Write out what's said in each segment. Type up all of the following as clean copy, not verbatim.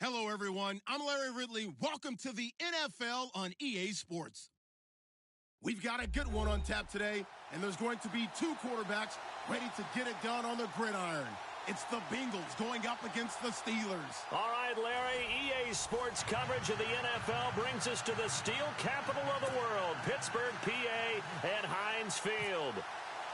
Hello, everyone. I'm Larry Ridley. Welcome to the NFL on EA Sports. We've got a good one on tap today, and there's going to be two quarterbacks ready to get it done on the gridiron. It's the Bengals going up against the Steelers. All right, Larry, EA Sports coverage of the NFL brings us to the steel capital of the world, Pittsburgh, PA, and Heinz Field.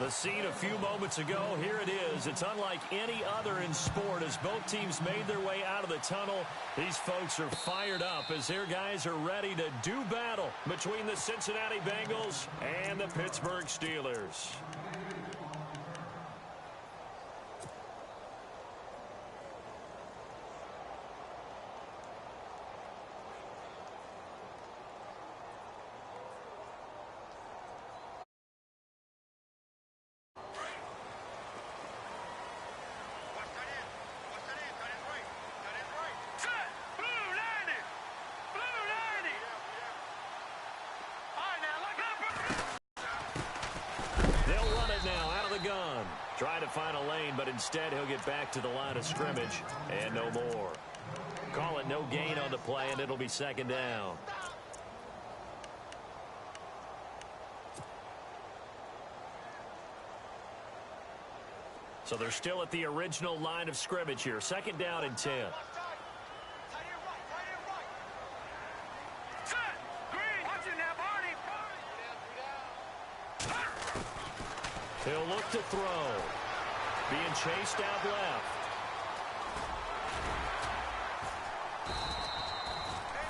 The scene a few moments ago, here it is. It's unlike any other in sport as both teams made their way out of the tunnel. These folks are fired up as their guys are ready to do battle between the Cincinnati Bengals and the Pittsburgh Steelers. Trying to find a lane, but instead he'll get back to the line of scrimmage and no more. Call it no gain on the play, and it'll be second down. So they're still at the original line of scrimmage here. Second down and 10. He'll look to throw. Being chased out left.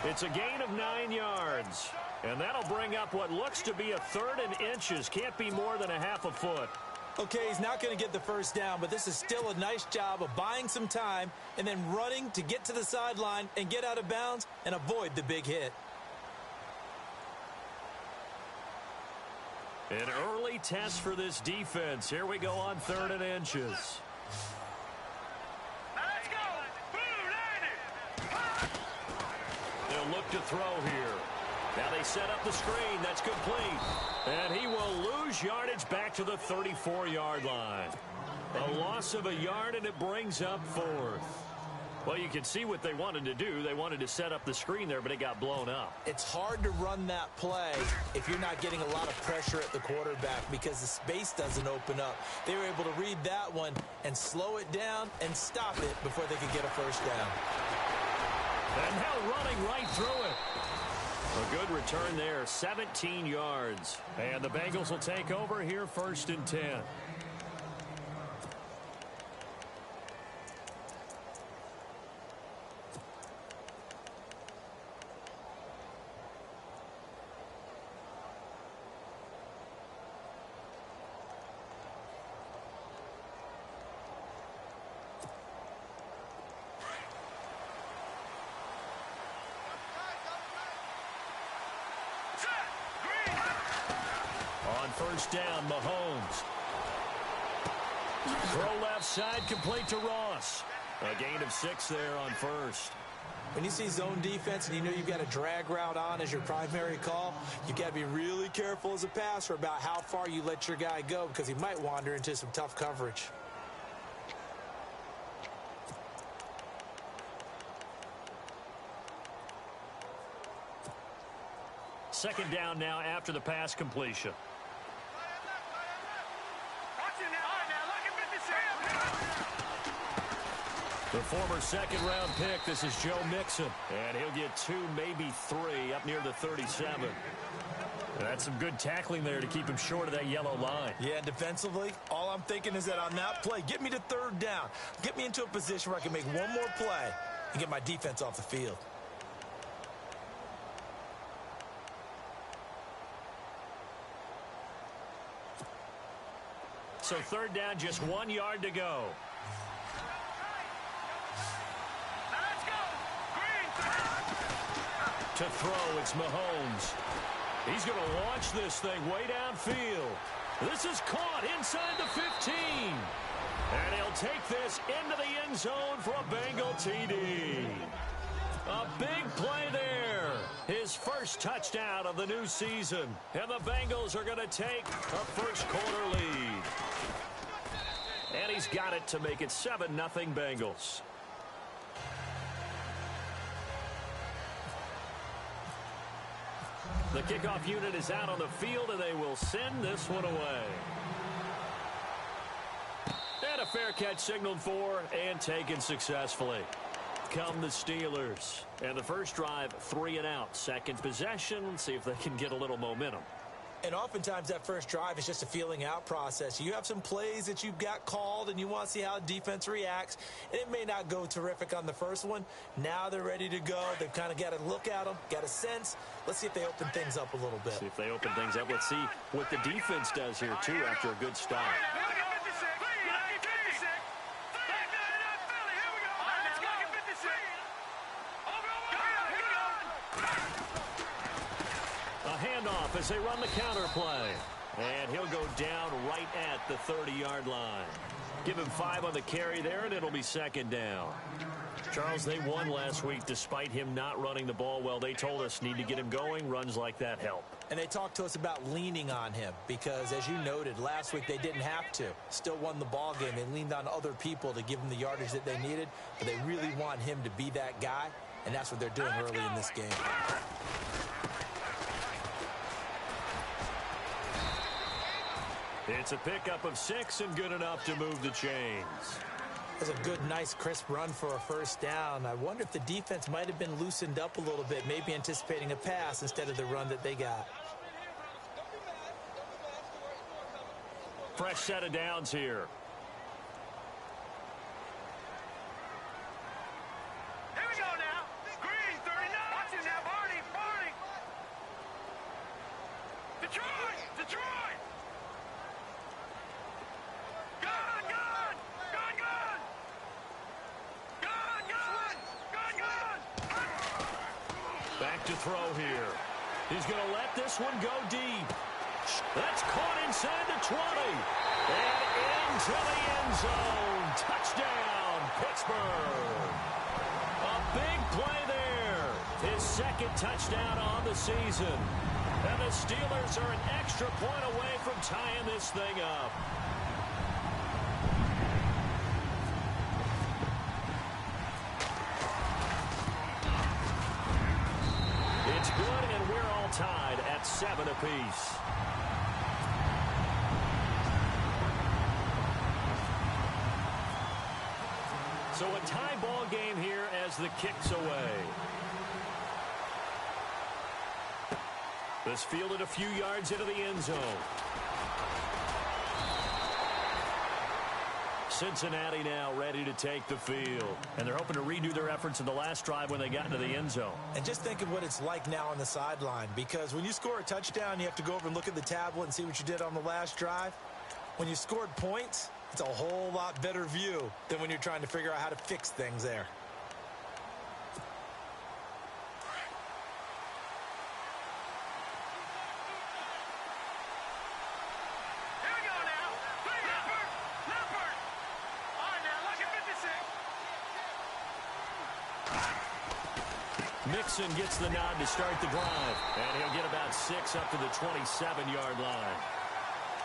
It's a gain of 9 yards. And that'll bring up what looks to be a 3rd and inches. Can't be more than a half a foot. Okay, he's not going to get the first down, but this is still a nice job of buying some time and then running to get to the sideline and get out of bounds and avoid the big hit. An early test for this defense. Here we go on 3rd and inches. Let's go. They'll look to throw here. Now they set up the screen. That's complete. And he will lose yardage back to the 34-yard line. A loss of a yard, and it brings up 4th. Well, you can see what they wanted to do. They wanted to set up the screen there, but it got blown up. It's hard to run that play if you're not getting a lot of pressure at the quarterback because the space doesn't open up. They were able to read that one and slow it down and stop it before they could get a first down. And now running right through it. A good return there, 17 yards. And the Bengals will take over here 1st and 10. First down, Mahomes. Throw left side, complete to Ross. A gain of 6 there on 1st. When you see zone defense and you know you've got a drag route on as your primary call, you've got to be really careful as a passer about how far you let your guy go because he might wander into some tough coverage. Second down now after the pass completion. The former second-round pick, this is Joe Mixon. And he'll get 2, maybe 3 up near the 37. That's some good tackling there to keep him short of that yellow line. Yeah, defensively, all I'm thinking is that on that play, get me to 3rd down. Get me into a position where I can make one more play and get my defense off the field. So 3rd down, just 1 yard to go. To throw, it's Mahomes. He's going to launch this thing way downfield. This is caught inside the 15. And he'll take this into the end zone for a Bengal TD. A big play there. His first touchdown of the new season. And the Bengals are going to take a first-quarter lead. And he's got it to make it 7-0 Bengals. The kickoff unit is out on the field, and they will send this one away. And a fair catch signaled for and taken successfully. Come the Steelers. And the first drive, 3 and out. Second possession. Let's see if they can get a little momentum. And oftentimes that first drive is just a feeling out process. You have some plays that you've got called and you want to see how the defense reacts. And it may not go terrific on the first one. Now they're ready to go. They've kind of got to look at them, got a sense. Let's see if they open things up a little bit. See if they open things up. Let's see what the defense does here, too, after a good start. Handoff as they run the counter play. And he'll go down right at the 30-yard line. Give him 5 on the carry there, and it'll be second down. Charles, they won last week despite him not running the ball well. They told us need to get him going. Runs like that help. And they talked to us about leaning on him because, as you noted, last week they didn't have to. Still won the ball game. They leaned on other people to give them the yardage that they needed, but they really want him to be that guy, and that's what they're doing early in this game. It's a pickup of 6 and good enough to move the chains. That's a good, nice, crisp run for a first down. I wonder if the defense might have been loosened up a little bit, maybe anticipating a pass instead of the run that they got. Fresh set of downs here. Here we go now. Green, 39. Watch it now, Barney. Detroit. Back to throw here. He's going to let this one go deep. That's caught inside the 20. And into the end zone. Touchdown, Pittsburgh. A big play there. His second touchdown on the season. And the Steelers are an extra point away from tying this thing up. It's good, and we're all tied at 7 apiece. So a tie ball game here as the kick's away. This fielded a few yards into the end zone. Cincinnati now ready to take the field. And they're hoping to redo their efforts in the last drive when they got into the end zone. And just think of what it's like now on the sideline, because when you score a touchdown, you have to go over and look at the tablet and see what you did on the last drive. When you scored points, it's a whole lot better view than when you're trying to figure out how to fix things there. Mixon gets the nod to start the drive, and he'll get about 6 up to the 27-yard line.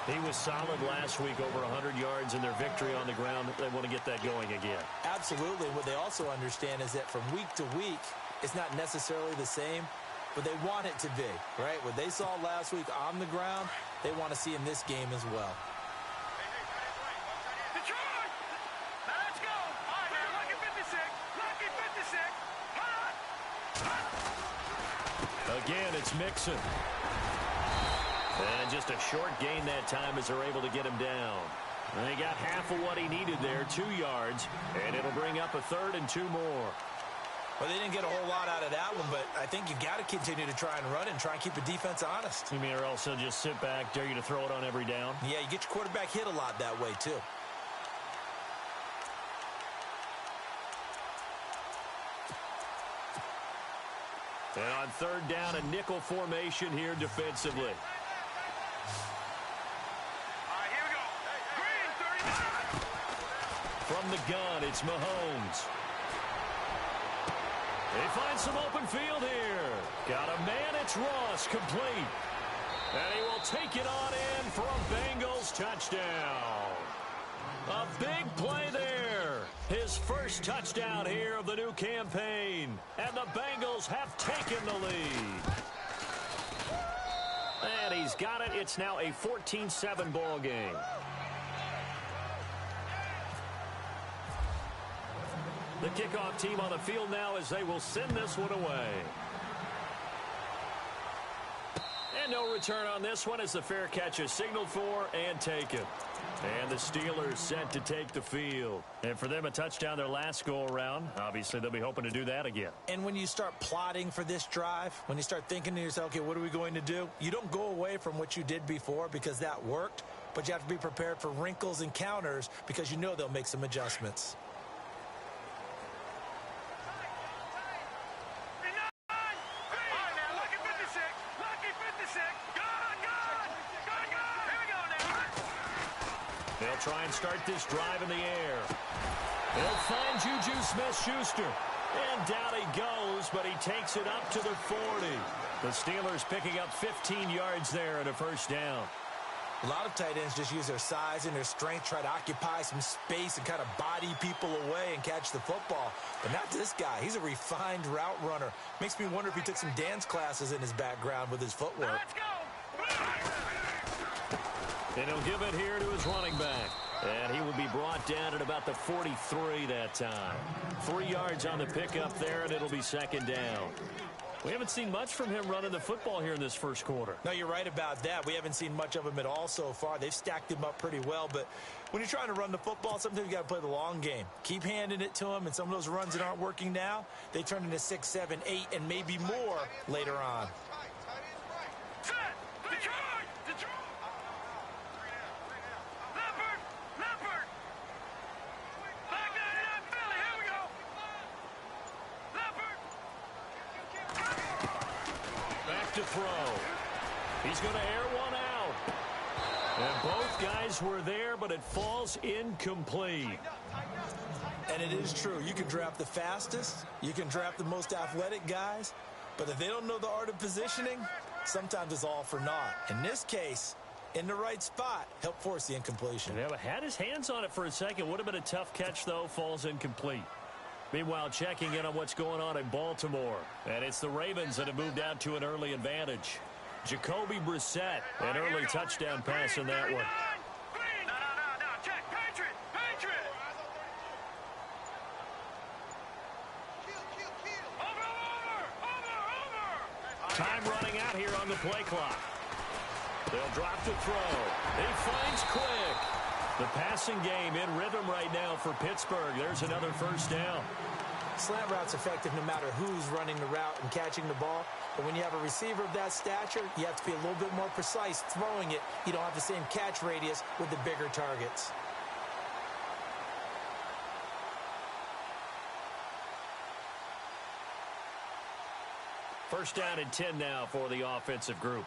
He was solid last week, over 100 yards in their victory on the ground. They want to get that going again. Absolutely. What they also understand is that from week to week, it's not necessarily the same, but they want it to be, right? What they saw last week on the ground, they want to see in this game as well. Detroit! Now let's go! All right, man, lucky 56. Lucky 56. Again, it's Mixon. And just a short gain that time as they're able to get him down. And he got half of what he needed there, 2 yards, and it'll bring up a 3rd and 2 more. Well, they didn't get a whole lot out of that one, but I think you got to continue to try and run and try and keep the defense honest. You mean, or else they'll just sit back, dare you to throw it on every down? Yeah, you get your quarterback hit a lot that way, too. And on 3rd down, a nickel formation here defensively. All right, here we go. Green, 39. From the gun, it's Mahomes. They find some open field here. Got a man, it's Ross, complete. And he will take it on in for a Bengals touchdown. A big play there. His first touchdown here of the new campaign. And the Bengals have taken the lead. And he's got it. It's now a 14-7 ball game. The kickoff team on the field now as they will send this one away. And no return on this one as the fair catch is signaled for and taken. And the Steelers set to take the field. And for them, a touchdown their last go-around. Obviously, they'll be hoping to do that again. And when you start plotting for this drive, when you start thinking to yourself, okay, what are we going to do? You don't go away from what you did before because that worked, but you have to be prepared for wrinkles and counters because you know they'll make some adjustments. They'll try and start this drive in the air. They'll find Juju Smith-Schuster. And down he goes, but he takes it up to the 40. The Steelers picking up 15 yards there and a first down. A lot of tight ends just use their size and their strength, try to occupy some space and kind of body people away and catch the football. But not this guy. He's a refined route runner. Makes me wonder if he took some dance classes in his background with his footwork. Let's go! And he'll give it here to his running back. And he will be brought down at about the 43 that time. 3 yards on the pickup there, and it'll be second down. We haven't seen much from him running the football here in this first quarter. No, you're right about that. We haven't seen much of him at all so far. They've stacked him up pretty well, but when you're trying to run the football, sometimes you got to play the long game. Keep handing it to him, and some of those runs that aren't working now, they turn into 6, 7, 8, and maybe more later on. To throw. He's going to air one out. And both guys were there, but it falls incomplete. And it is true. You can draft the fastest. You can draft the most athletic guys. But if they don't know the art of positioning, sometimes it's all for naught. In this case, in the right spot, help force the incompletion. Yeah, but had his hands on it for a second. Would have been a tough catch, though. Falls incomplete. Meanwhile, checking in on what's going on in Baltimore. And it's the Ravens that have moved out to an early advantage. Jacoby Brissett, an early touchdown pass in that one. No, check. Patriot. Over. Time running out here on the play clock. They'll drop to throw. He finds Quick. The passing game in rhythm right now for Pittsburgh. There's another first down. Slant route's effective no matter who's running the route and catching the ball. But when you have a receiver of that stature, you have to be a little bit more precise throwing it. You don't have the same catch radius with the bigger targets. First down and 10 now for the offensive group.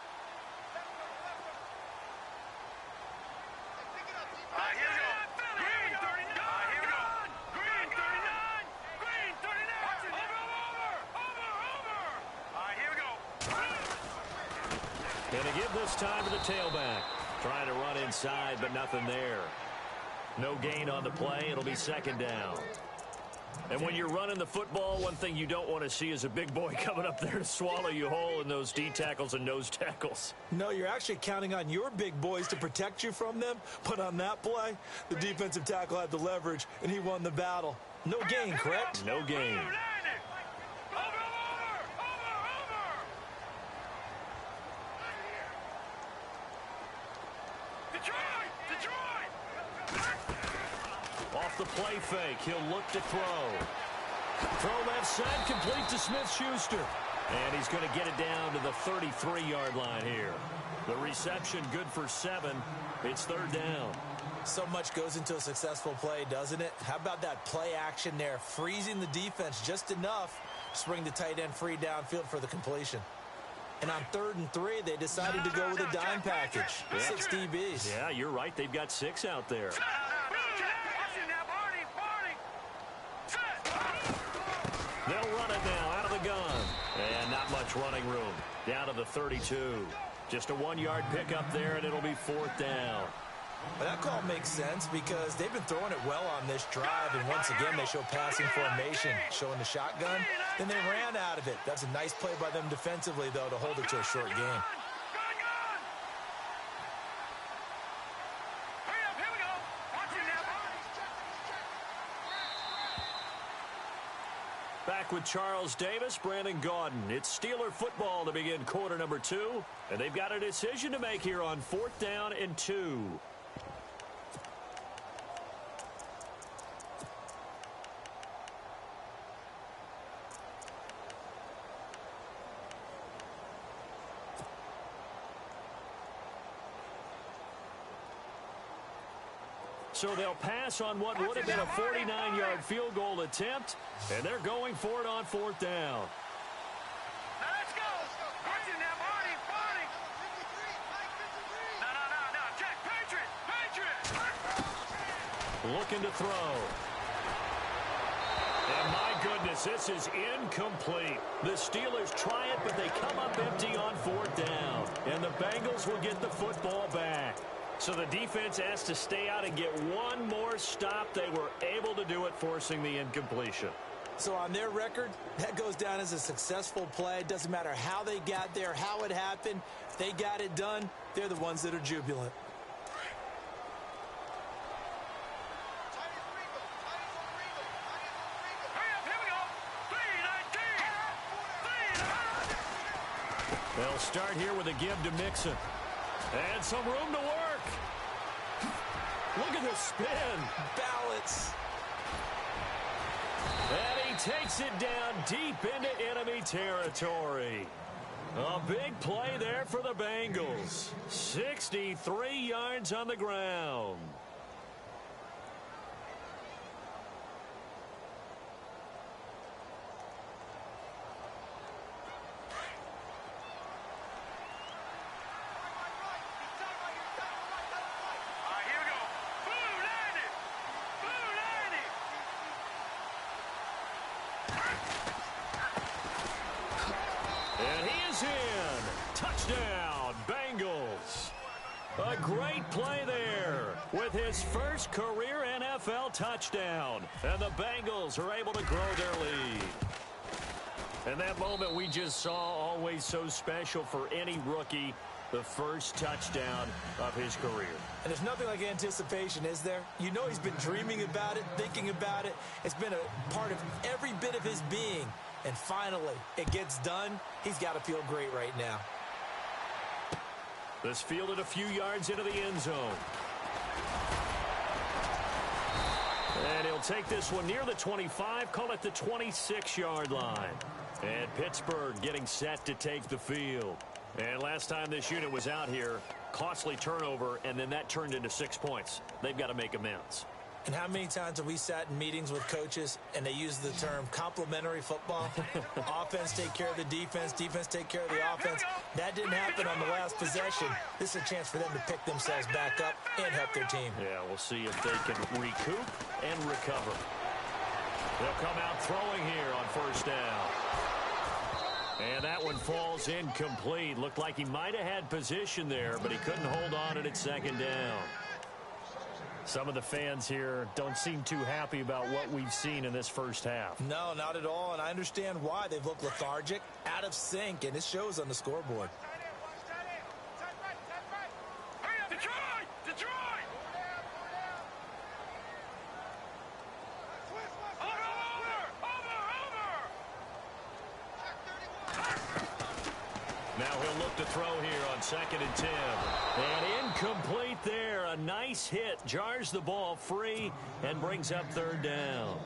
And to give this time to the tailback. Trying to run inside, but nothing there. No gain on the play. It'll be second down. And when you're running the football, one thing you don't want to see is a big boy coming up there to swallow you whole in those D tackles and nose tackles. No, you're actually counting on your big boys to protect you from them. But on that play, the defensive tackle had the leverage, and he won the battle. No gain, correct? No gain. Off the play fake, he'll look to throw. Throw left side, complete to Smith-Schuster. And he's going to get it down to the 33-yard line here. The reception good for 7. It's third down. So much goes into a successful play, doesn't it? How about that play action there, freezing the defense just enough to bring the tight end free downfield for the completion. And on 3rd and 3, they decided to go with a dime package. Yeah. 6 DBs. Yeah, you're right. They've got 6 out there. They'll run it now out of the gun. And not much running room. Down to the 32. Just a 1-yard pickup there, and it'll be 4th down. But that call makes sense because they've been throwing it well on this drive, and once again they show passing formation, showing the shotgun. Then they ran out of it. That's a nice play by them defensively, though, to hold it to a short game. Back with Charles Davis, Brandon Gaudin. It's Steeler football to begin quarter number 2. And they've got a decision to make here on 4th down and 2. So they'll pass on what would have been a 49-yard field goal attempt, and they're going for it on 4th down. Now let's go. Watch it now, Marty. No. Check. Patriot. Looking to throw. And my goodness, this is incomplete. The Steelers try it, but they come up empty on 4th down. And the Bengals will get the football back. So the defense has to stay out and get one more stop. They were able to do it, forcing the incompletion. So on their record, that goes down as a successful play. It doesn't matter how they got there, how it happened. They got it done. They're the ones that are jubilant. They'll start here with a give to Mixon. And some room to work. Look at the spin. Balance. And he takes it down deep into enemy territory. A big play there for the Bengals. 63 yards on the ground. And he is in. Touchdown, Bengals. A great play there with his first career NFL touchdown. And the Bengals are able to grow their lead. And that moment we just saw, always so special for any rookie, the first touchdown of his career. And there's nothing like anticipation, is there? You know he's been dreaming about it, thinking about it. It's been a part of every bit of his being. And finally, it gets done. He's got to feel great right now. This fielded a few yards into the end zone. And he'll take this one near the 25, call it the 26-yard line. And Pittsburgh getting set to take the field. And last time this unit was out here, costly turnover, and then that turned into 6 points. They've got to make amends. And how many times have we sat in meetings with coaches and they use the term complementary football? Offense take care of the defense, defense take care of the offense. That didn't happen on the last possession. This is a chance for them to pick themselves back up and help their team. Yeah, we'll see if they can recoup and recover. They'll come out throwing here on first down. And that one falls incomplete. Looked like he might have had position there, but he couldn't hold on at second down. Some of the fans here don't seem too happy about what we've seen in this first half. No, not at all, and I understand why. They've looked lethargic, out of sync, and it shows on the scoreboard. Now he'll look to throw here on 2nd and 10. And incomplete there. A nice hit. Jars the ball free and brings up 3rd down.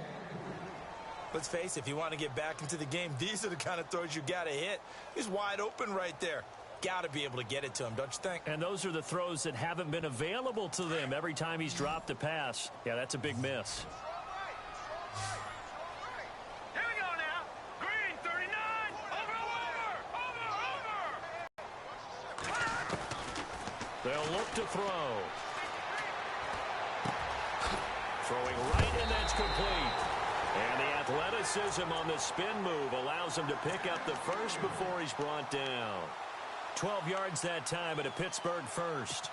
Let's face it, if you want to get back into the game, these are the kind of throws you got to hit. He's wide open right there. Got to be able to get it to him, don't you think? And those are the throws that haven't been available to them every time he's dropped a pass. Yeah, that's a big miss. They'll look to throw. Throwing right, and that's complete. And the athleticism on the spin move allows him to pick up the first before he's brought down. 12 yards that time at a Pittsburgh first.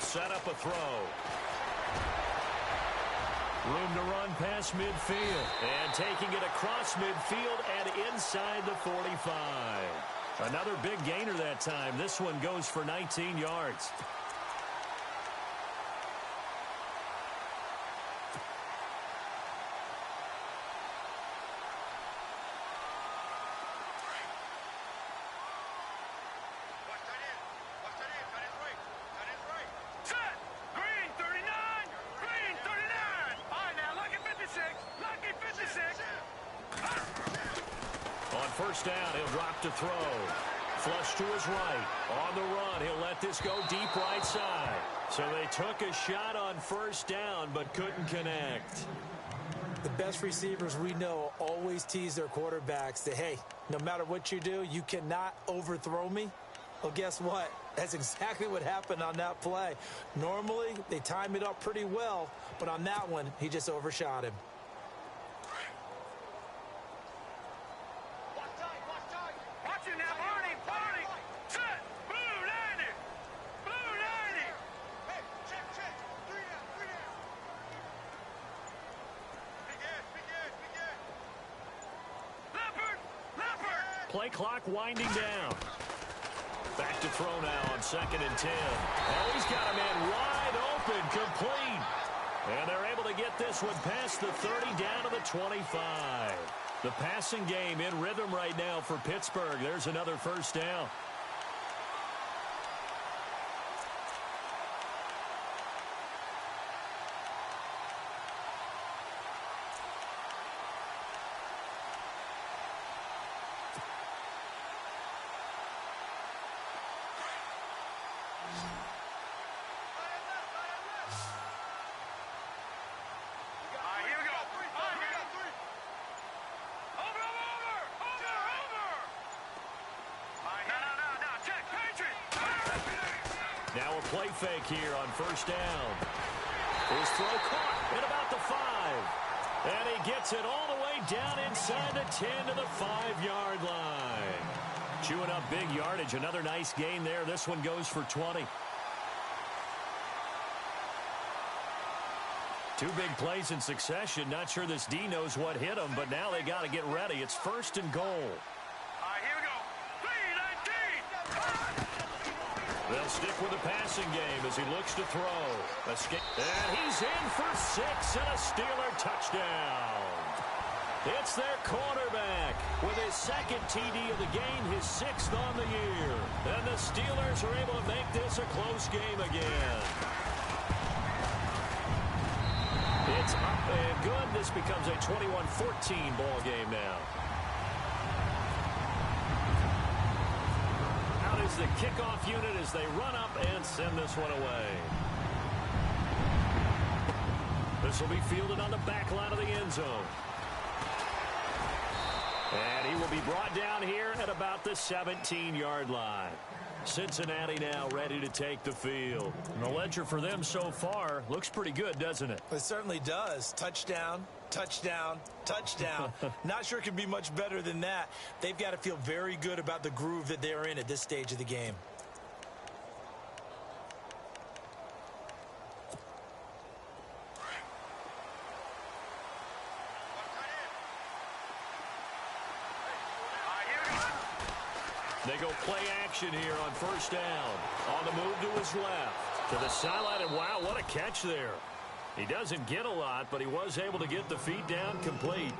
set up a throw. Room to run past midfield. And taking it across midfield and inside the 45. Another big gainer that time. This one goes for 19 yards. First down, he'll drop to throw. Flush to his right. On the run, he'll let this go deep right side. So they took a shot on first down, but couldn't connect. The best receivers we know always tease their quarterbacks that, hey, no matter what you do, you cannot overthrow me. Well, guess what? That's exactly what happened on that play. Normally, they time it up pretty well, but on that one, he just overshot him. Play clock winding down. Back to throw now on 2nd and 10. Oh, he's got a man wide open, complete. And they're able to get this one past the 30 down to the 25. The passing game in rhythm right now for Pittsburgh. There's another first down. Now a play fake here on first down. His throw caught at about the 5. And he gets it all the way down inside the 10 to the 5-yard line. Chewing up big yardage. Another nice gain there. This one goes for 20. Two big plays in succession. Not sure this D knows what hit him, but now they got to get ready. It's 1st and goal. They'll stick with the passing game as he looks to throw. And he's in for 6 and a Steeler touchdown. It's their quarterback with his 2nd TD of the game, his 6th on the year. And the Steelers are able to make this a close game again. It's up and good. This becomes a 21-14 ball game now. Is the kickoff unit as they run up and send this one away. This will be fielded on the back line of the end zone. And he will be brought down here at about the 17-yard line. Cincinnati now ready to take the field. And the ledger for them so far looks pretty good, doesn't it? It certainly does. Touchdown, touchdown, touchdown. Not sure it can be much better than that. They've got to feel very good about the groove that they're in at this stage of the game. They go play action here on first down. On the move to his left. To the sideline, and wow, what a catch there. He doesn't get a lot, but he was able to get the feet down complete.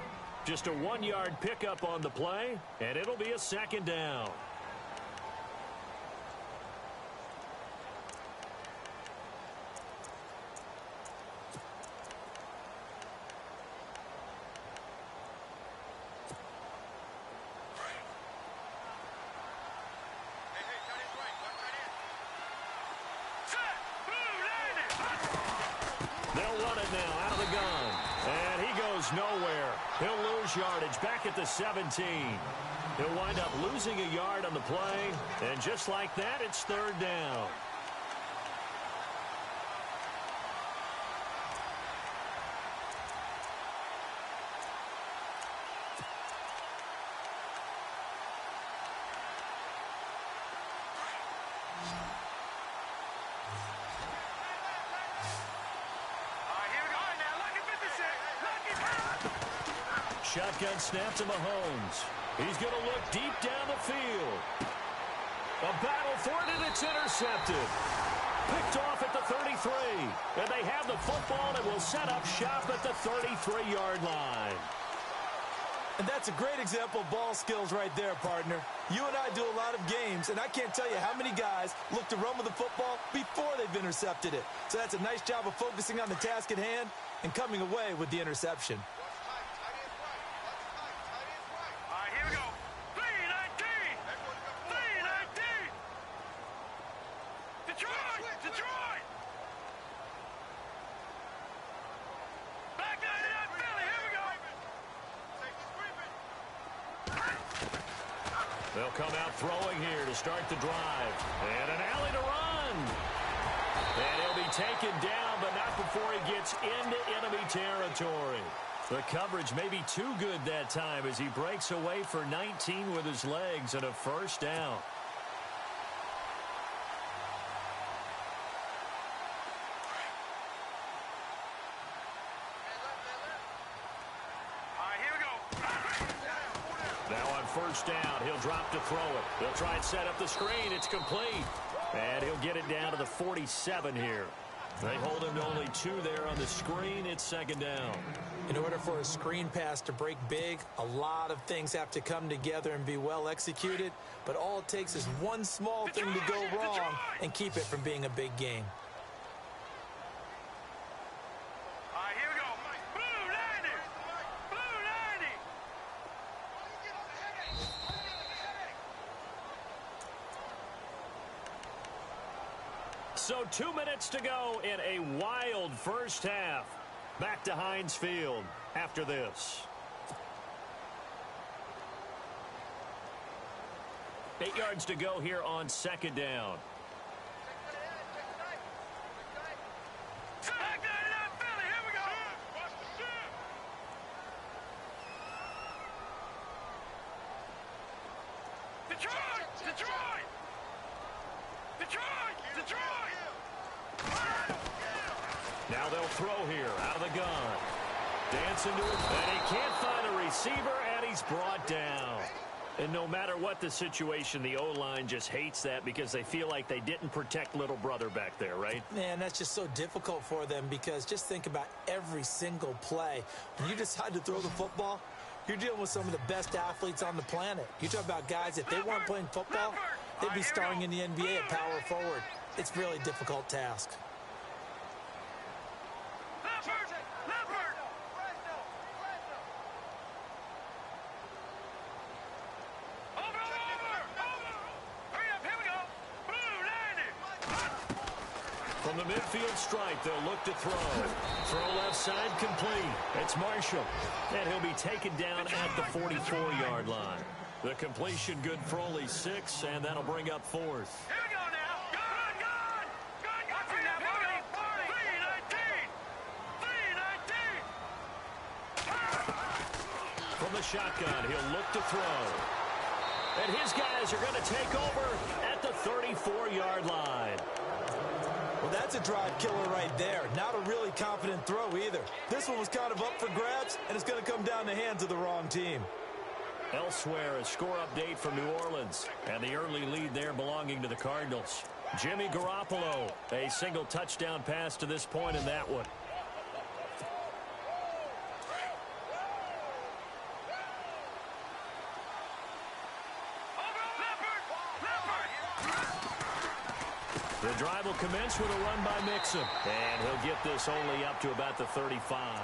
Just a 1-yard pickup on the play, and it'll be a 2nd down. Now out of the gun, and he goes nowhere. He'll lose yardage back at the 17. He'll wind up losing a yard on the play, and just like that, it's 3rd down. shotgun snap to Mahomes. He's going to look deep down the field. A battle for it, and it's intercepted. Picked off at the 33. And they have the football and will set up shop at the 33-yard line. And that's a great example of ball skills right there, partner. You and I do a lot of games, and I can't tell you how many guys look to run with the football before they've intercepted it. So that's a nice job of focusing on the task at hand and coming away with the interception. All right, here we go. 319! 319! Detroit! Detroit! Back 99 Philly, here we go! They'll come out throwing here to start the drive. And an alley to run. And he'll be taken down, but not before he gets into enemy territory. The coverage may be too good that time as he breaks away for 19 with his legs and a first down. All right, here we go. Now on first down, he'll drop to throw it. He'll try and set up the screen. It's complete. And he'll get it down to the 47 here. They hold him to only 2 there on the screen. It's second down. In order for a screen pass to break big, a lot of things have to come together and be well executed. But all it takes is one small thing to go wrong and keep it from being a big game. All right, here we go. Blue 90! Blue 90! So 2 minutes to go in a wild first half. Back to Heinz Field after this. 8 yards to go here on second down. Back 99 Philly, here we go! Detroit! Detroit! Detroit! Detroit! Now they'll throw here out of the gun. Dancing to it, and he can't find a receiver, and he's brought down. And no matter what the situation, the O-line just hates that because they feel like they didn't protect little brother back there, right? Man, that's just so difficult for them because just think about every single play. When you decide to throw the football, you're dealing with some of the best athletes on the planet. You talk about guys, if they weren't playing football, they'd be starring in the NBA at power forward. It's a really difficult task. Leopard! Leopard! Over! Hurry up, here we go! Blue 90! From the midfield stripe, they'll look to throw. Throw left side complete. It's Marshall. And he'll be taken down at the 44-yard line. The completion good for only 6, and that'll bring up 4th. Here we go now! Gun! Gun! Gun! Hurry up, here we go! 319! 319! From the shotgun, he'll look to throw. And his guys are going to take over at the 34-yard line. Well, that's a drive killer right there. Not a really confident throw either. This one was kind of up for grabs, and it's going to come down the hands of the wrong team. Elsewhere, a score update from New Orleans, and the early lead there belonging to the Cardinals. Jimmy Garoppolo, a single touchdown pass to this point in that one. The drive will commence with a run by Mixon. And he'll get this only up to about the 35.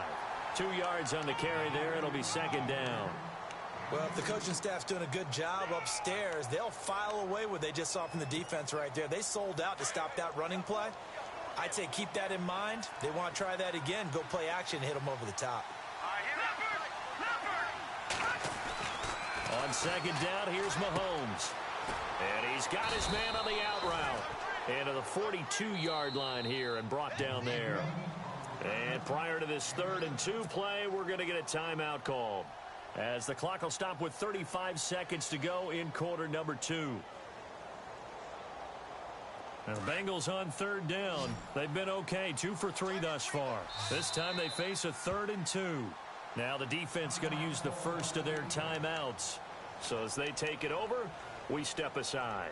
2 yards on the carry there. It'll be second down. Well, if the coaching staff's doing a good job upstairs, they'll file away what they just saw from the defense right there. They sold out to stop that running play. I'd say keep that in mind. They want to try that again. Go play action, hit them over the top. On second down, here's Mahomes. And he's got his man on the out route. Into the 42-yard line here and brought down there. And prior to this 3rd and 2 play, we're going to get a timeout called, as the clock will stop with 35 seconds to go in quarter number 2. Now, the Bengals on 3rd down. They've been okay, 2 for 3 thus far. This time they face a 3rd and 2. Now the defense going to use the first of their timeouts. So as they take it over, we step aside.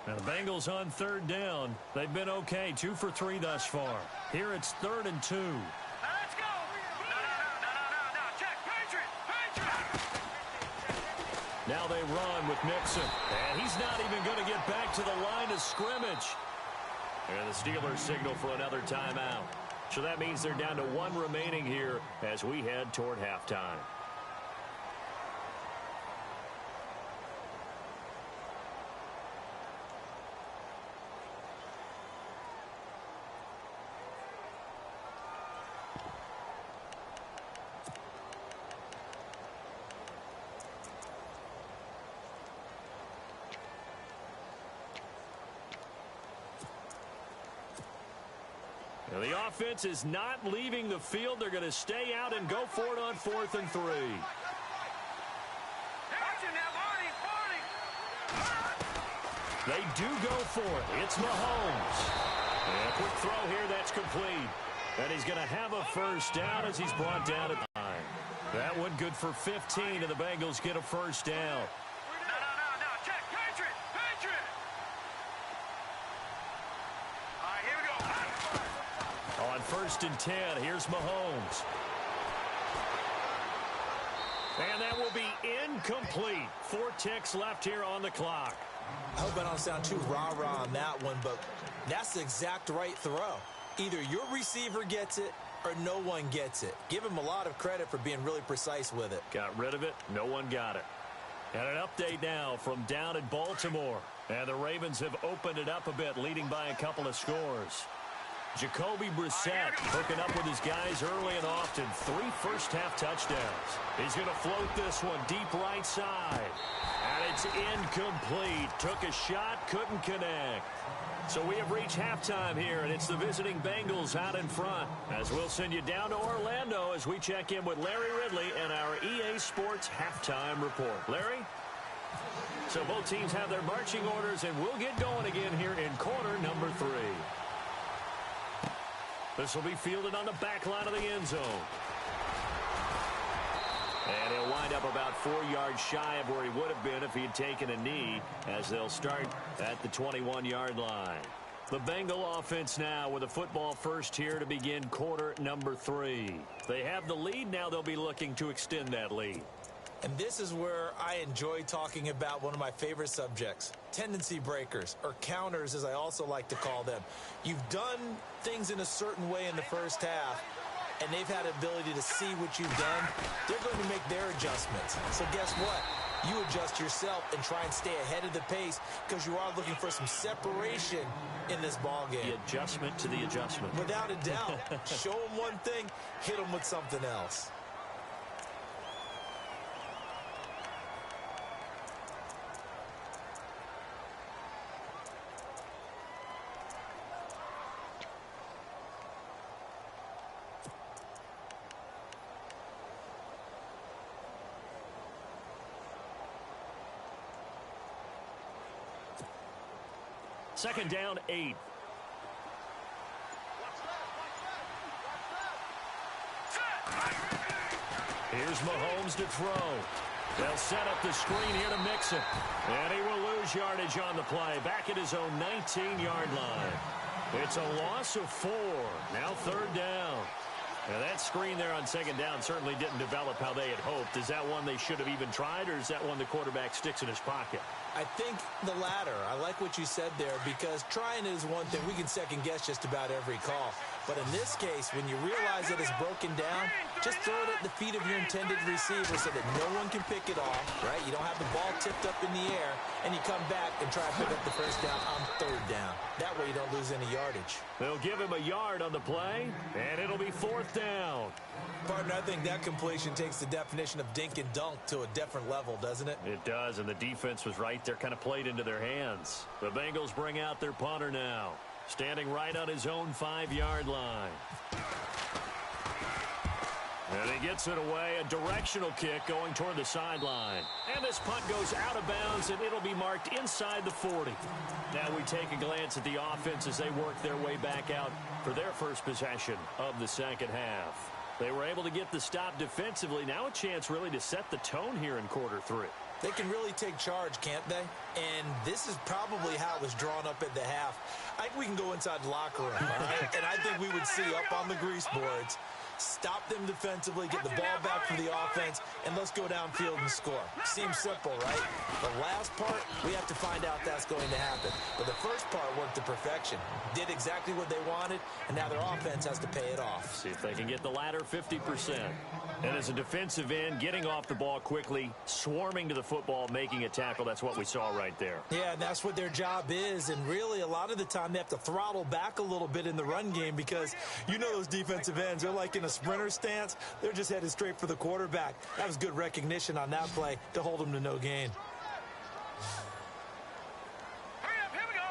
Now the Bengals on third down. They've been okay, 2 for 3 thus far. Here it's 3rd and 2. Let's go. No. Check. Patriot. Now they run with Mixon. And he's not even going to get back to the line of scrimmage. And the Steelers signal for another timeout. So that means they're down to 1 remaining here as we head toward halftime. Now the offense is not leaving the field. They're going to stay out and go for it on 4th and 3. They do go for it. It's Mahomes. And a quick throw here that's complete. And he's going to have a first down as he's brought down at 9. That one good for 15, and the Bengals get a first down. No. Check. Patriot. All right, here we go. On 1st and 10, here's Mahomes. And that will be incomplete. 4 ticks left here on the clock. I hope I don't sound too rah-rah on that one, but that's the exact right throw. Either your receiver gets it or no one gets it. Give him a lot of credit for being really precise with it. Got rid of it. No one got it. And an update now from down in Baltimore. And the Ravens have opened it up a bit, leading by a couple of scores. Jacoby Brissett hooking up with his guys early and often. 3 first-half touchdowns. He's going to float this one deep right side. And it's incomplete. Took a shot, couldn't connect. So we have reached halftime here, and it's the visiting Bengals out in front. As we'll send you down to Orlando as we check in with Larry Ridley and our EA Sports Halftime Report. Larry? So both teams have their marching orders, and we'll get going again here in quarter number 3. This will be fielded on the back line of the end zone. And he'll wind up about 4 yards shy of where he would have been if he had taken a knee, as they'll start at the 21-yard line. The Bengal offense now with a football first here to begin quarter number 3. They have the lead. Now they'll be looking to extend that lead. And this is where I enjoy talking about one of my favorite subjects, tendency breakers, or counters as I also like to call them. You've done things in a certain way in the first half, and they've had the ability to see what you've done. They're going to make their adjustments. So guess what? You adjust yourself and try and stay ahead of the pace because you are looking for some separation in this ballgame. The adjustment to the adjustment. Without a doubt. Show them one thing, hit them with something else. Second down, 8. Here's Mahomes to throw. They'll set up the screen here to Mixon. And he will lose yardage on the play. Back at his own 19-yard line. It's a loss of 4. Now 3rd down. Now that screen there on 2nd down certainly didn't develop how they had hoped. Is that one they should have even tried, or is that one the quarterback sticks in his pocket? I think the latter. I like what you said there because trying is one thing. We can second guess just about every call. But in this case, when you realize that it's broken down, just throw it at the feet of your intended receiver so that no one can pick it off, right? You don't have the ball tipped up in the air, and you come back and try to pick up the first down on 3rd down. That way you don't lose any yardage. They'll give him a yard on the play, and it'll be 4th down. Partner, I think that completion takes the definition of dink and dunk to a different level, doesn't it? It does, and the defense was right there, kind of played into their hands. The Bengals bring out their punter now, standing right on his own 5-yard line. And he gets it away, a directional kick going toward the sideline. And this punt goes out of bounds, and it'll be marked inside the 40. Now we take a glance at the offense as they work their way back out for their first possession of the second half. They were able to get the stop defensively. Now a chance really to set the tone here in quarter 3. They can really take charge, can't they? And this is probably how it was drawn up at the half. I think we can go inside the locker room, all right? And I think we would see up on the grease boards, stop them defensively, get the ball back for the offense, and let's go downfield and score. Seems simple, right? The last part, we have to find out that's going to happen. But the first part worked to perfection. Did exactly what they wanted, and now their offense has to pay it off. See if they can get the latter 50%. And as a defensive end, getting off the ball quickly, swarming to the football, making a tackle, that's what we saw right there. Yeah, and that's what their job is. And really, a lot of the time, they have to throttle back a little bit in the run game because you know those defensive ends, they're like in a sprinter stance. They're just headed straight for the quarterback. That was good recognition on that play to hold them to no gain. Hurry up, here we go.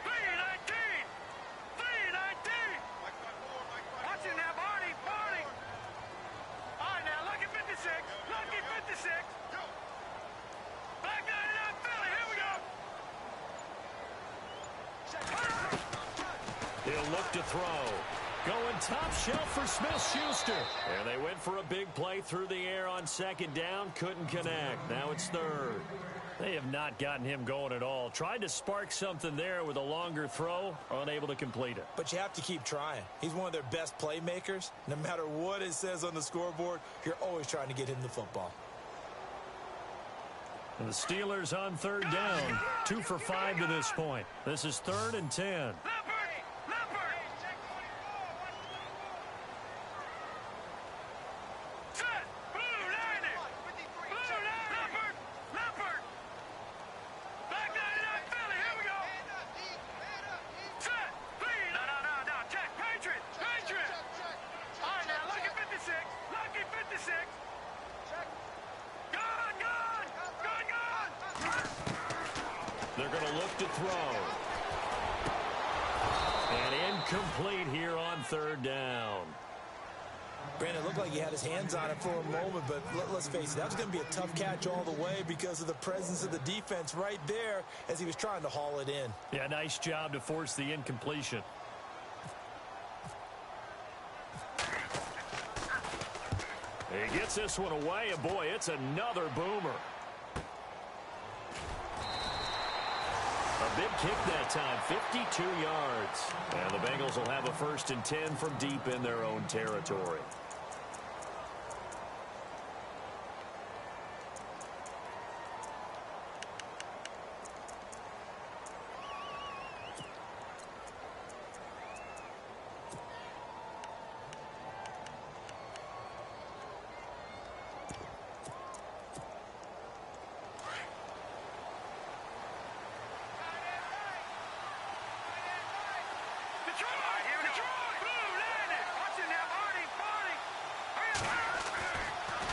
319. 319. Watching now, Barney. All right, now, lucky 56. Lucky 56. Black 99 Philly, here we go. He'll look to throw. Going top shelf for Smith-Schuster. And they went for a big play through the air on second down. Couldn't connect. Now it's third. They have not gotten him going at all. Tried to spark something there with a longer throw. Unable to complete it. But you have to keep trying. He's one of their best playmakers. No matter what it says on the scoreboard, you're always trying to get him the football. And the Steelers on third down. 2 for 5 to this point. This is 3rd and 10. They're going to look to throw. And incomplete here on third down. Brandon, it looked like he had his hands on it for a moment, but let's face it, that was going to be a tough catch all the way because of the presence of the defense right there as he was trying to haul it in. Yeah, nice job to force the incompletion. He gets this one away, and boy, it's another boomer. A big kick that time, 52 yards. And the Bengals will have a 1st and 10 from deep in their own territory.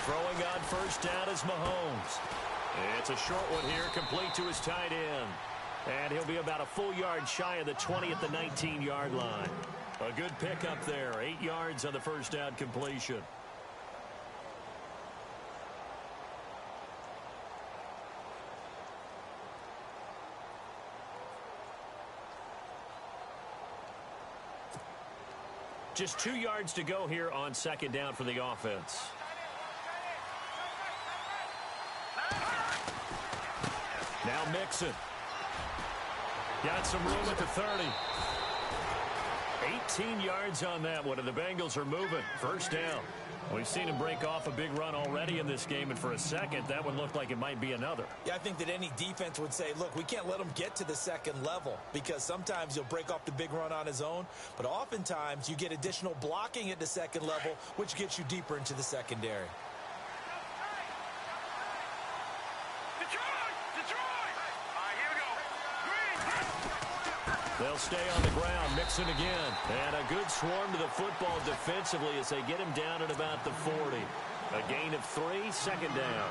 Throwing on first down is Mahomes. It's a short one here, complete to his tight end. And he'll be about a full yard shy of the 20 at the 19-yard line. A good pickup there, 8 yards on the first down completion. Just 2 yards to go here on second down for the offense. Now Mixon. Got some room at the 30. 18 yards on that one, and the Bengals are moving. First down. We've seen him break off a big run already in this game, and for a second, that one looked like it might be another. Yeah, I think that any defense would say, look, we can't let him get to the second level because sometimes he'll break off the big run on his own, but oftentimes you get additional blocking at the second level, which gets you deeper into the secondary. They'll stay on the ground. Mixon again. And a good swarm to the football defensively as they get him down at about the 40. A gain of 3, second down.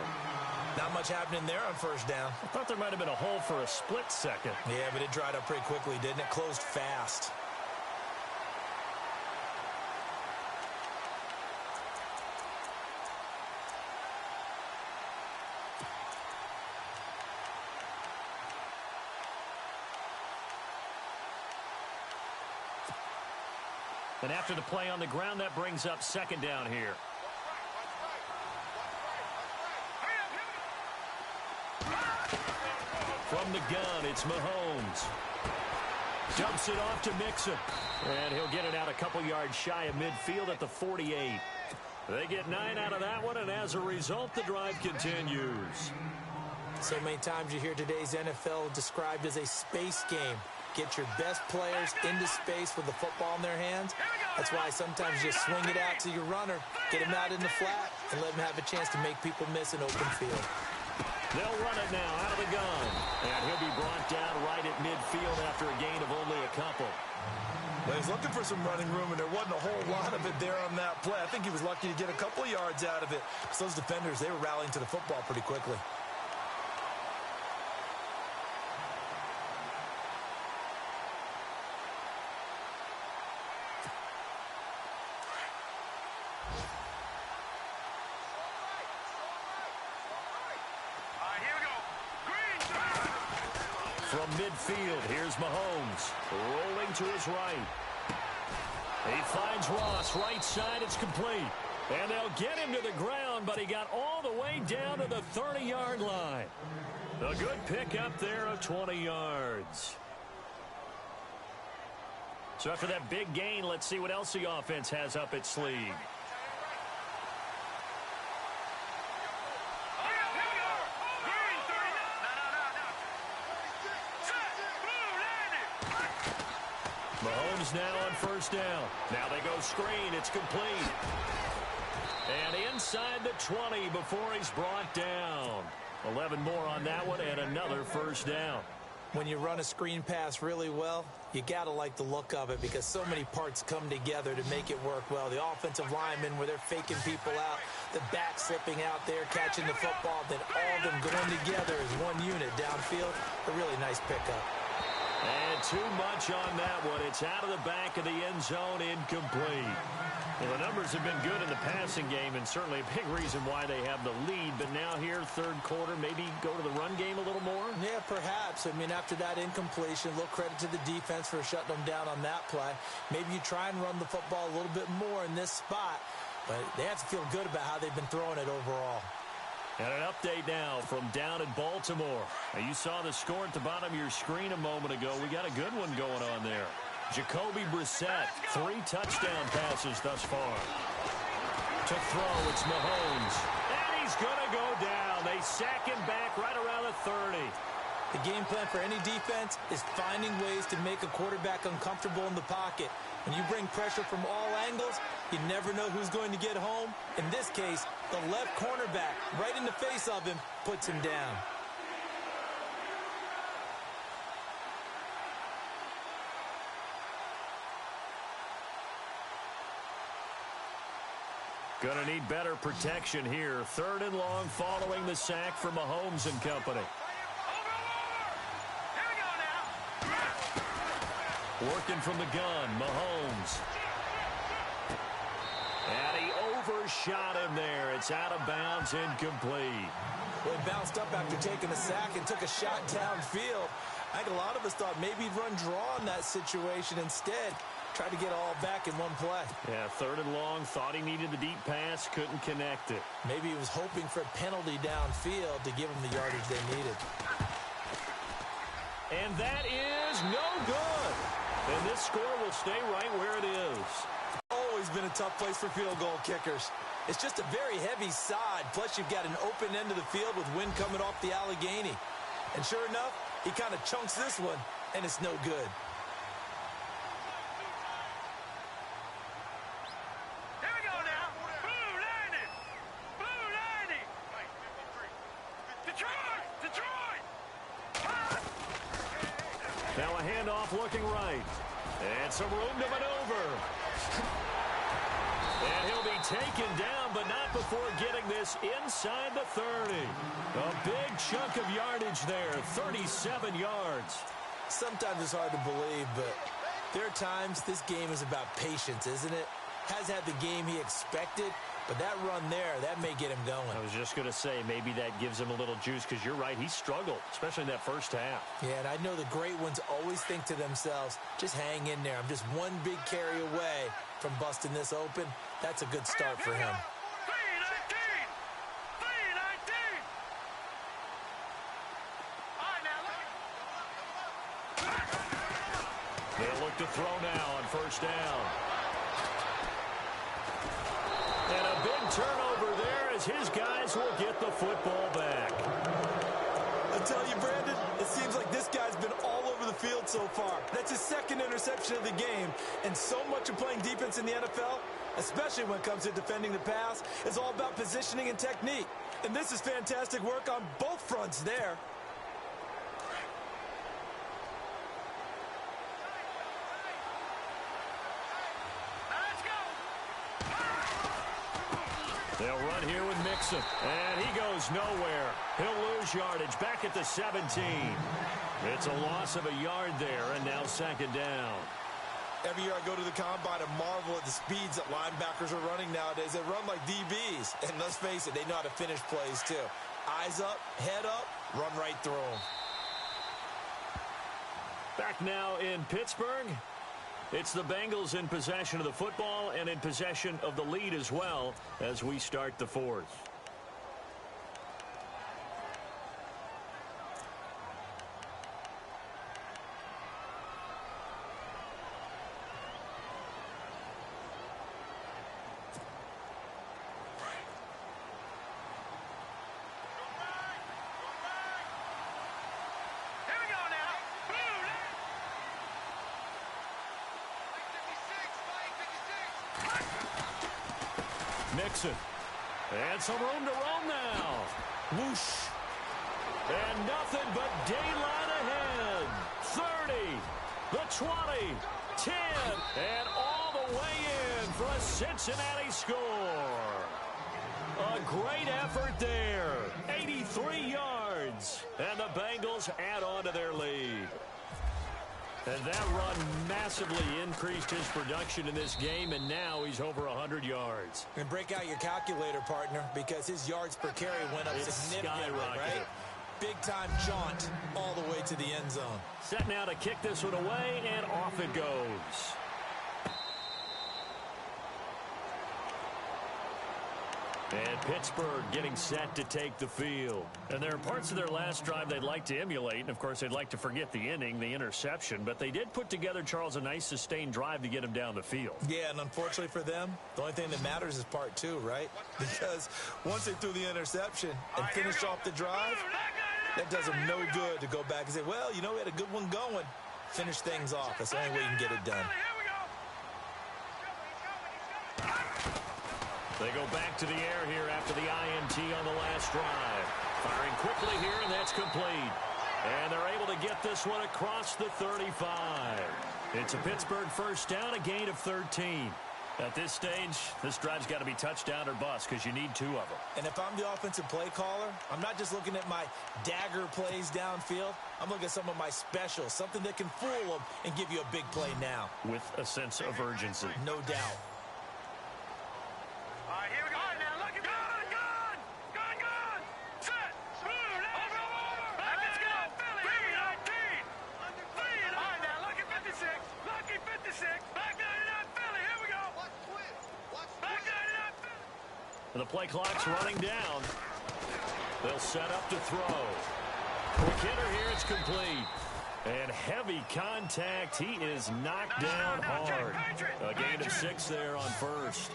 Not much happening there on first down. I thought there might have been a hole for a split second. Yeah, but it dried up pretty quickly, didn't it? Closed fast. And after the play on the ground, that brings up second down here. From the gun, it's Mahomes. Dumps it off to Mixon. And he'll get it out a couple yards shy of midfield at the 48. They get 9 out of that one, and as a result, the drive continues. So many times you hear today's NFL described as a space game. Get your best players into space with the football in their hands. That's why sometimes you just swing it out to your runner, get him out in the flat, and let him have a chance to make people miss an open field. They'll run it now out of the gun. And he'll be brought down right at midfield after a gain of only a couple. Well, he's looking for some running room, and there wasn't a whole lot of it there on that play. I think he was lucky to get a couple of yards out of it. So those defenders, they were rallying to the football pretty quickly. From midfield, here's Mahomes, rolling to his right. He finds Ross, right side, it's complete. And they'll get him to the ground, but he got all the way down to the 30-yard line. A good pickup there of 20 yards. So after that big gain, let's see what else the offense has up its sleeve. Mahomes now on first down. Now they go screen. It's complete. And inside the 20 before he's brought down. 11 more on that one and another first down. When you run a screen pass really well, you got to like the look of it because so many parts come together to make it work well. The offensive linemen where they're faking people out, the back slipping out there, catching the football, then all of them going together as one unit downfield. A really nice pickup. And too much on that one. It's out of the back of the end zone, incomplete. Well, the numbers have been good in the passing game, and certainly a big reason why they have the lead. But now here, third quarter, maybe go to the run game a little more? Yeah, perhaps. I mean, after that incompletion, a little credit to the defense for shutting them down on that play. Maybe you try and run the football a little bit more in this spot. But they have to feel good about how they've been throwing it overall. And an update now from down in Baltimore. Now, you saw the score at the bottom of your screen a moment ago. We got a good one going on there. Jacoby Brissett, 3 touchdown passes thus far. To throw, it's Mahomes. And he's going to go down. They sack him back right around the 30. The game plan for any defense is finding ways to make a quarterback uncomfortable in the pocket. When you bring pressure from all angles, you never know who's going to get home. In this case, the left cornerback, right in the face of him, puts him down. Gonna need better protection here. Third and long following the sack for Mahomes and company. Working from the gun, Mahomes. And he overshot him there. It's out of bounds, incomplete. Well, he bounced up after taking a sack and took a shot downfield. I think a lot of us thought maybe he'd run draw in that situation instead. Tried to get all back in one play. Yeah, third and long, thought he needed the deep pass, couldn't connect it. Maybe he was hoping for a penalty downfield to give him the yardage they needed. And that is no good. And this score will stay right where it is. Always been a tough place for field goal kickers. It's just a very heavy side, plus you've got an open end of the field with wind coming off the Allegheny. And sure enough, he kind of chunks this one, and it's no good. Here we go now. Blue landing. Blue landing. Detroit. Detroit. Now a handoff looking right. And some room to maneuver. And he'll be taken down, but not before getting this inside the 30. A big chunk of yardage there, 37 yards. Sometimes it's hard to believe, but there are times this game is about patience, isn't it? Has had the game he expected, but that run there, that may get him going. I was just going to say, maybe that gives him a little juice, because you're right, he struggled, especially in that first half. Yeah, and I know the great ones always think to themselves, just hang in there. I'm just one big carry away, from busting this open. That's a good start for him. 3-19. They'll look to throw now on first down. And a big turnover there as his guys will get the football back. I tell you, Brandon, it seems like this guy's been all over the field so far. That's his second interception of the game. And so much of playing defense in the NFL, especially when it comes to defending the pass, is all about positioning and technique. And this is fantastic work on both fronts there. They'll run here with Mixon, and he goes nowhere. He'll lose yardage back at the 17. It's a loss of a yard there, and now second down. Every year I go to the combine and marvel at the speeds that linebackers are running nowadays. They run like DBs, and let's face it, they know how to finish plays too. Eyes up, head up, run right through them. Back now in Pittsburgh. It's the Bengals in possession of the football and in possession of the lead as well as we start the fourth. Mixon. And some room to roam now. Whoosh. And nothing but daylight ahead. 30, the 20, 10, and all the way in for a Cincinnati score. A great effort there. 83 yards. And the Bengals add on to their lead. And that run massively increased his production in this game, and now he's over 100 yards. And break out your calculator, partner, because his yards per carry went up significantly, right? Big-time jaunt all the way to the end zone. Set now to kick this one away, and off it goes. And Pittsburgh getting set to take the field. And there are parts of their last drive they'd like to emulate. And, of course, they'd like to forget the inning, the interception. But they did put together, Charles, a nice sustained drive to get him down the field. Yeah, and unfortunately for them, the only thing that matters is part two, right? Because once they threw the interception and finished off the drive, that does them no good to go back and say, well, you know, we had a good one going. Finish things off. That's the only way you can get it done. They go back to the air here after the INT on the last drive. Firing quickly here, and that's complete. And they're able to get this one across the 35. It's a Pittsburgh first down, a gain of 13. At this stage, this drive's got to be touchdown or bust because you need two of them. And if I'm the offensive play caller, I'm not just looking at my dagger plays downfield. I'm looking at some of my specials, something that can fool them and give you a big play now. With a sense of urgency. No doubt. Here we go. All right, now look at gun. Set. Move. Let's go. 3-19. All right, now look at 56. Lucky 56. Back 99 Philly. Here we go. Back 99 Philly. And the play clock's running down. They'll set up to throw. Quick hitter here. It's complete. And heavy contact. He is knocked down hard. A gain of 6 there on first.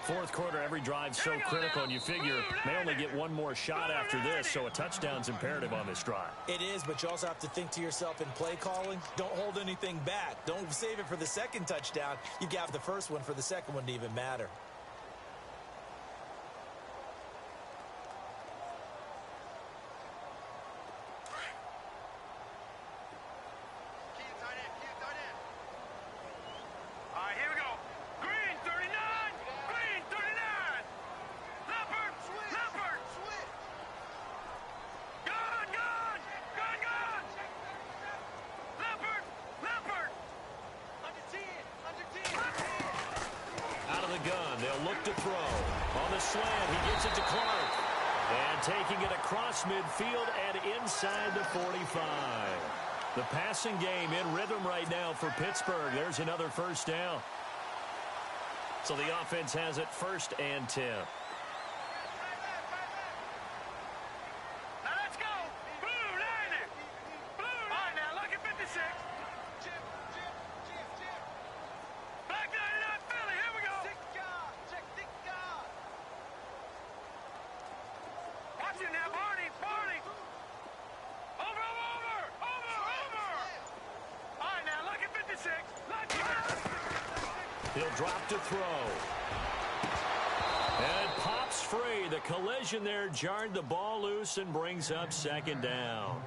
Fourth quarter, every drive's so critical, and you figure may only get one more shot after this, so a touchdown's imperative on this drive. It is, but you also have to think to yourself in play calling, don't hold anything back. Don't save it for the second touchdown. You got the first one for the second one to even matter. Midfield and inside the 45. The passing game in rhythm right now for Pittsburgh. There's another first down. So the offense has it 1st and 10. Now let's go. Blue, 90. Blue, all right, now look at 56. Back 99 Philly. Here we go. Watch it now, Barney. Barney. Over. All right, now look at 56. He'll drop to throw. And it pops free. The collision there jarred the ball loose and brings up 2nd down.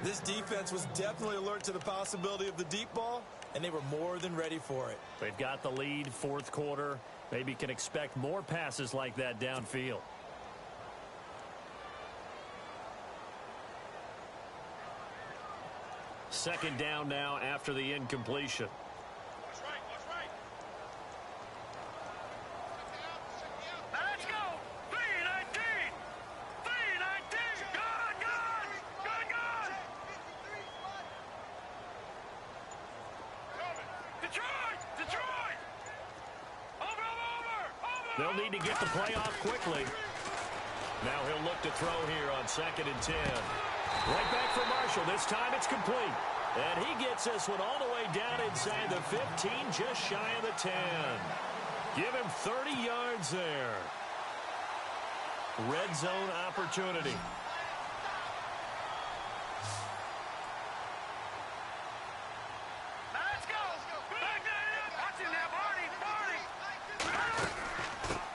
This defense was definitely alert to the possibility of the deep ball, and they were more than ready for it. They've got the lead, 4th quarter. Maybe can expect more passes like that downfield. Second down now after the incompletion. Watch right. Now let's go. 319. 319. Gun. Detroit. Over. They'll need to get the play off quickly. Now he'll look to throw here on 2nd and 10. Right back for Marshall. This time it's complete. And he gets this one all the way down inside the 15, just shy of the 10. Give him 30 yards there. Red zone opportunity. Let's go. Watch it now, Barney.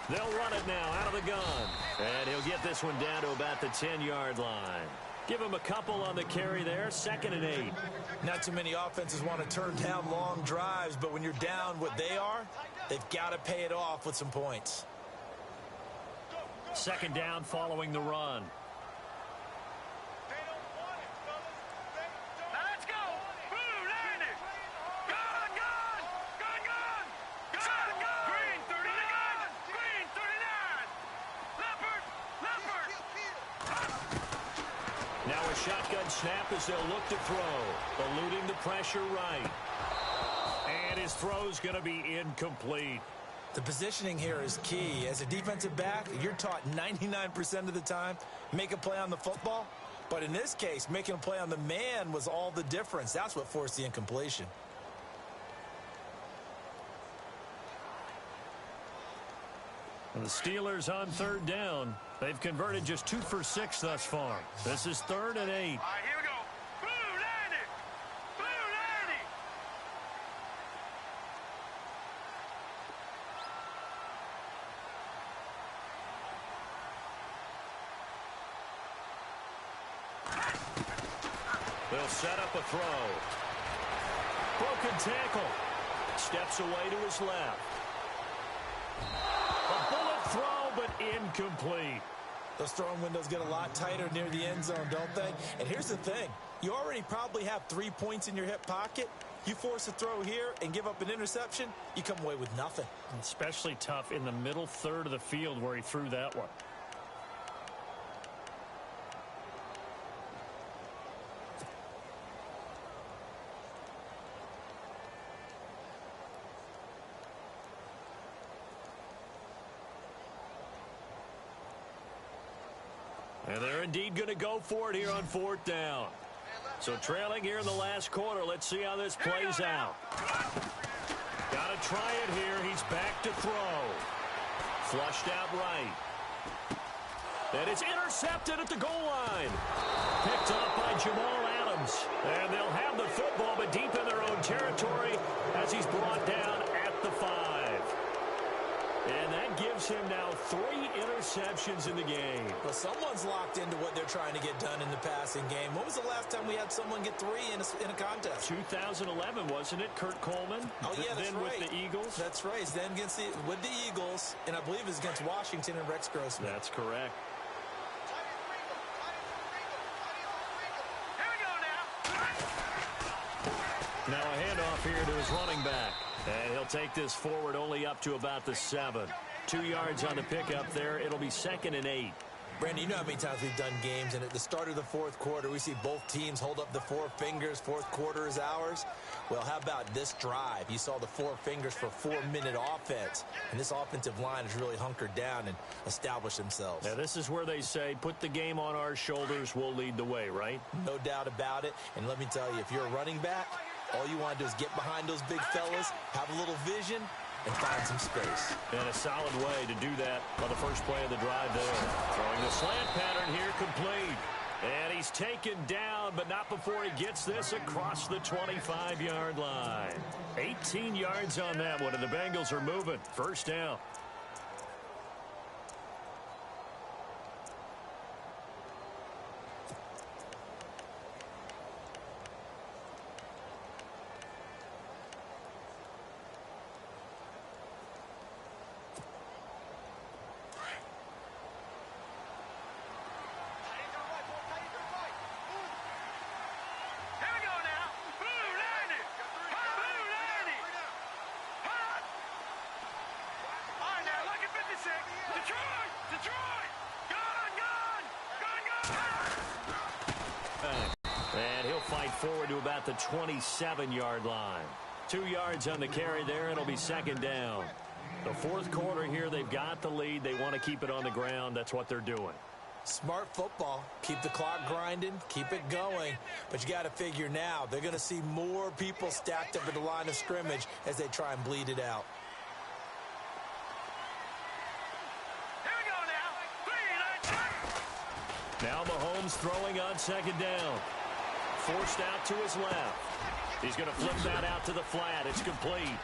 They'll run it now out of the gun. And he'll get this one down to about the 10-yard line. Give him a couple on the carry there. 2nd and 8. Not too many offenses want to turn down long drives, but when you're down what they are, they've got to pay it off with some points. 2nd down following the run. Now let's go. Blue, 90. Gun. Green, 39. Green, 39. Leopard. Now a shotgun snap as they'll look to throw. Eluding the pressure right. And his throw's going to be incomplete. The positioning here is key. As a defensive back, you're taught 99% of the time, make a play on the football. But in this case, making a play on the man was all the difference. That's what forced the incompletion. And the Steelers on 3rd down. They've converted just 2 for 6 thus far. This is 3rd and 8. All right, here we go. Blue, 90. Blue, 90. They'll set up a throw. Broken tackle. Steps away to his left. A bullet throw, but incomplete. Those throwing windows get a lot tighter near the end zone, don't they? And here's the thing. You already probably have 3 points in your hip pocket. You force a throw here and give up an interception, you come away with nothing. Especially tough in the middle third of the field where he threw that one. And they're indeed going to go for it here on 4th down. So trailing here in the last quarter. Let's see how this plays out. Got to try it here. He's back to throw. Flushed out right. And it's intercepted at the goal line. Picked up by Jamal Adams. And they'll have the football, but deep in their own territory as he's brought down at the 5. And that gives him now 3 interceptions in the game. Well, someone's locked into what they're trying to get done in the passing game. When was the last time we had someone get 3 in a contest? 2011, wasn't it? Kurt Coleman? Oh, yeah, that's then right. With the Eagles? That's right. Then with the Eagles, and I believe it was against Washington and Rex Grossman. That's correct. Here we go now. Now a handoff here to his running back. And he'll take this forward only up to about the 7. 2 yards on the pickup there. It'll be 2nd and 8. Brandon, you know how many times we've done games, and at the start of the fourth quarter, we see both teams hold up the four fingers, fourth quarter is ours. Well, how about this drive? You saw the four fingers for 4-minute offense, and this offensive line has really hunkered down and established themselves. Now, this is where they say, put the game on our shoulders, we'll lead the way, right? No doubt about it, and let me tell you, if you're a running back, all you want to do is get behind those big fellas, have a little vision, and find some space. And a solid way to do that on the first play of the drive there. Throwing the slant pattern here, complete. And he's taken down, but not before he gets this across the 25-yard line. 18 yards on that one, and the Bengals are moving. First down. And he'll fight forward to about the 27-yard line. 2 yards on the carry there. It'll be second down. The fourth quarter here, they've got the lead. They want to keep it on the ground. That's what they're doing. Smart football. Keep the clock grinding. Keep it going. But you got to figure now, they're going to see more people stacked up at the line of scrimmage as they try and bleed it out. Now Mahomes throwing on second down. Forced out to his left. He's going to flip that out to the flat. It's complete.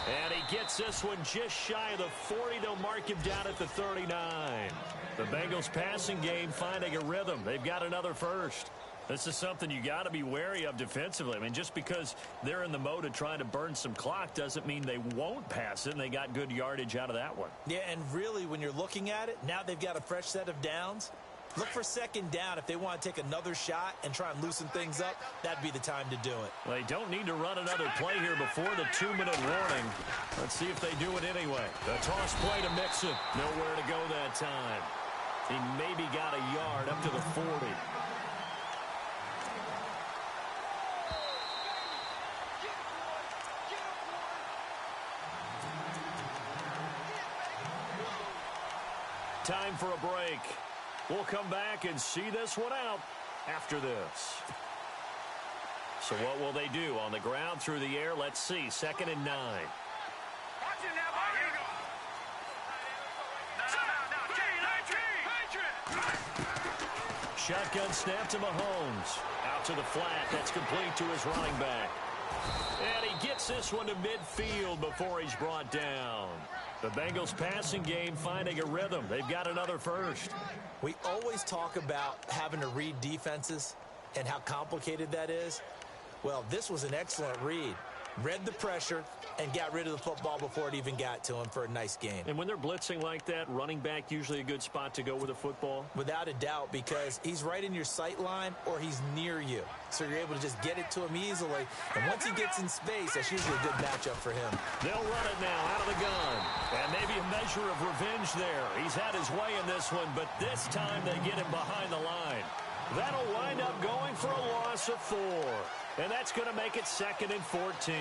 And he gets this one just shy of the 40. They'll mark him down at the 39. The Bengals passing game finding a rhythm. They've got another first. This is something you got to be wary of defensively. I mean, just because they're in the mode of trying to burn some clock doesn't mean they won't pass it, and they got good yardage out of that one. Yeah, and really, when you're looking at it, now they've got a fresh set of downs. Look for second down. If they want to take another shot and try and loosen things up, that'd be the time to do it. They don't need to run another play here before the 2-minute warning. Let's see if they do it anyway. The toss play to Mixon. Nowhere to go that time. He maybe got a yard up to the 40. Time for a break. We'll come back and see this one out after this. So what will they do? On the ground, through the air? Let's see. 2nd and 9. Shotgun snap to Mahomes. Out to the flat. That's complete to his running back. And he gets this one to midfield before he's brought down. The Bengals passing game finding a rhythm. They've got another first. We always talk about having to read defenses and how complicated that is. Well, this was an excellent read. Read the pressure and got rid of the football before it even got to him for a nice game. And when they're blitzing like that, running back usually a good spot to go with a football? Without a doubt, because he's right in your sight line or he's near you. So you're able to just get it to him easily. And once he gets in space, that's usually a good matchup for him. They'll run it now out of the gun. And maybe a measure of revenge there. He's had his way in this one, but this time they get him behind the line. That'll wind up going for a loss of 4. And that's going to make it 2nd and 14.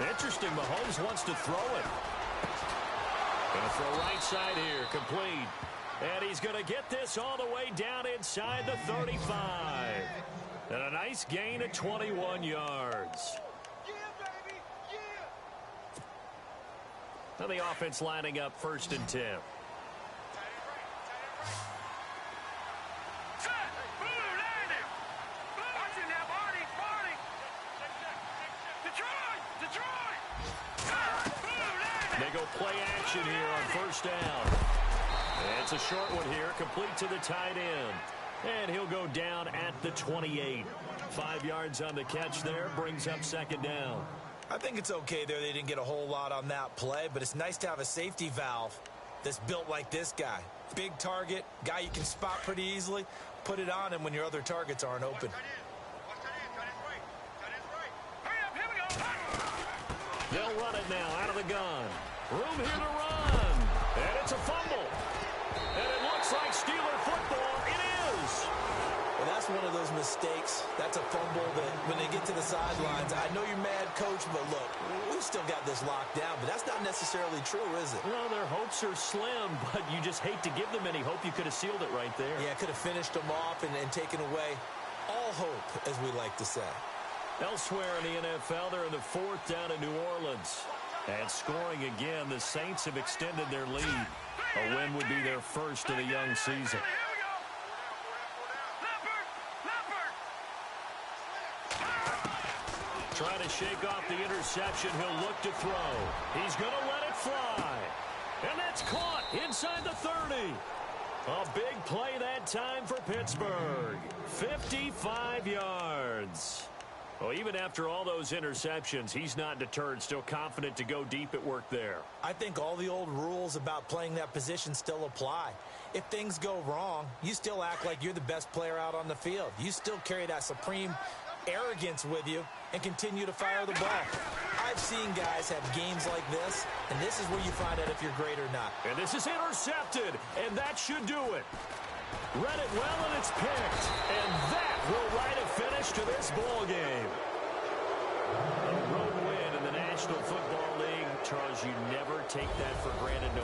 Interesting. Mahomes wants to throw it. Going to throw right side here. Complete. And he's going to get this all the way down inside the 35. And a nice gain of 21 yards. Now the offense lining up 1st and 10. They go play action here on 1st down. It's a short one here, complete to the tight end. And he'll go down at the 28. 5 yards on the catch there, brings up 2nd down. I think it's okay there. They didn't get a whole lot on that play, but it's nice to have a safety valve that's built like this guy. Big target, guy you can spot pretty easily. Put it on him when your other targets aren't open. They'll run it now out of the gun. Room here to run. And it's a fumble. And it looks like Steeler football. It is. Well, that's one of those mistakes. That's a fumble that when they get to the sidelines, I know you're mad, Coach, but look, we've still got this locked down. But that's not necessarily true, is it? Well, their hopes are slim, but you just hate to give them any hope. You could have sealed it right there. Yeah, could have finished them off and taken away all hope, as we like to say. Elsewhere in the NFL, they're in the 4th down in New Orleans. And scoring again, the Saints have extended their lead. A win would be their first of the young season. Trying to shake off the interception. He'll look to throw. He's going to let it fly. And that's caught inside the 30. A big play that time for Pittsburgh. 55 yards. Well, even after all those interceptions, he's not deterred, still confident to go deep at work there. I think all the old rules about playing that position still apply. If things go wrong, you still act like you're the best player out on the field. You still carry that supreme arrogance with you and continue to fire the ball. I've seen guys have games like this, and this is where you find out if you're great or not. And this is intercepted, and that should do it. Read it well, and it's picked. And that will write a finish to this ball game. A road win in the National Football League. Charles, you never take that for granted no